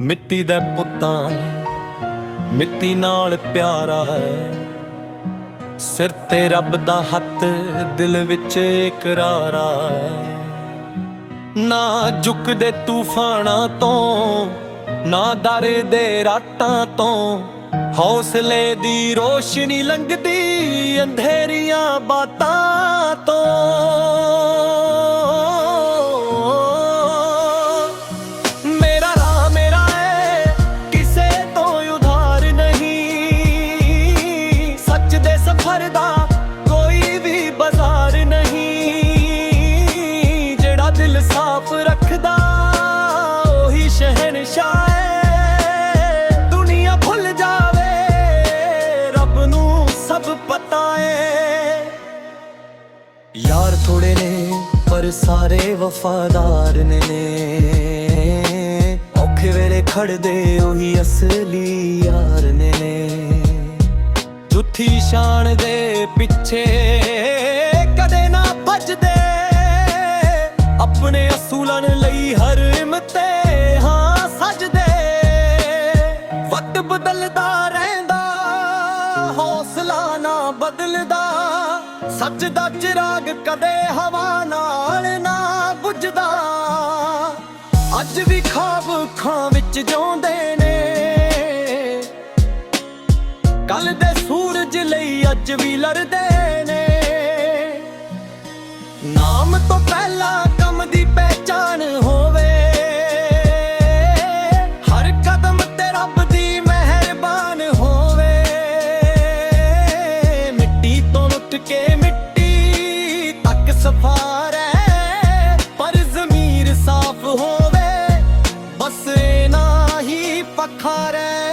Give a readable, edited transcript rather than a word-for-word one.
ਮਿੱਟੀ ਦੇ ਪੁੱਤਾਂ ਮਿੱਟੀ ਨਾਲ ਪਿਆਰਾ ਹੈ, ਸਿਰ ਤੇ ਰੱਬ ਦਾ ਹੱਥ ਦਿਲ ਵਿੱਚ ਇਕਰਾਰਾ ਹੈ। ਨਾ ਝੁਕਦੇ ਤੂਫਾਨਾਂ ਤੋਂ, ਨਾ ਡਰਦੇ ਰਾਤਾਂ ਤੋਂ, ਹੌਸਲੇ ਦੀ ਰੋਸ਼ਨੀ ਲੰਘਦੀ ਅੰਧੇਰੀਆਂ ਬਾਤਾਂ ਤੋਂ। ਮੇਰਾ ਰਾਹ ਮੇਰਾ ਏ, ਕਿਸੇ ਤੋਂ ਉਧਾਰ ਨਹੀਂ, ਸੱਚ ਦੇ ਸਫ਼ਰ ਦਾ ਕੋਈ ਵੀ ਬਾਜ਼ਾਰ ਨਹੀਂ। ਜਿਹੜਾ ਦਿਲ ਸਾਫ਼ ਰੱਖਦਾ ਉਹੀ ਸ਼ਹਿਨਸ਼ਾਹ ਏ। ਦੁਨੀਆ ਭੁੱਲ ਜਾਵੇ ਰੱਬ ਨੂੰ ਸਭ ਪਤਾ ਏ। ਯਾਰ ਥੋੜੇ ਨੇ ਪਰ ਸਾਰੇ ਵਫਾਦਾਰ ਨੇ, ਔਖੇ ਵੇਲੇ ਖੜਦੇ ਉਹੀ ਅਸਲੀ ਯਾਰ ਨੇ। ਝੂਠੀ ਸ਼ਾਨ ਦੇ ਪਿੱਛੇ ਕਦੇ ਨਾ ਭੱਜਦੇ, ਆਪਣੇ ਅਸੂਲਾਂ ਲਈ ਹਰ ਹਿੰਮਤੇ ਹਾਂ ਸਜਦੇ। ਵਕਤ ਬਦਲਦਾ ਰਹਿੰਦਾ, ਹੌਸਲਾ ਨਾ ਬਦਲਦਾ, ਸੱਚ ਦਾ ਚਿਰਾਗ ਕਦੇ ਹਵਾ ਨਾਲ ਨਾ ਬੁਝਦਾ। ਅੱਜ ਵੀ ਖਾਬ ਅੱਖਾਂ ਵਿੱਚ ਜਿਉਂਦੇ ਨੇ, ਕੱਲ ਦੇ ਸੂਰਜ ਲਈ ਅੱਜ ਵੀ ਲੜਦੇ ਨੇ। ਨਾਮ ਤੋਂ ਪਹਿਲਾਂ ਕੰਮ ਦੀ ਪਹਿਚਾਨ ਹੋਵੇ, ਹਰ ਕਦਮ ਤੇ ਰੱਬ ਦੀ ਮਿਹਰਬਾਨ ਹੋਵੇ। ਮਿੱਟੀ ਤੋਂ ਉੱਠ ਕੇ ਮਿੱਟੀ ਤੱਕ ਸਫ਼ਰ ਹੈ, ਪਰ ਜ਼ਮੀਰ ਸਾਫ਼ ਹੋਵੇ ਬਸ ਇਨਾ ਹੀ ਫਖਰ ਹੈ।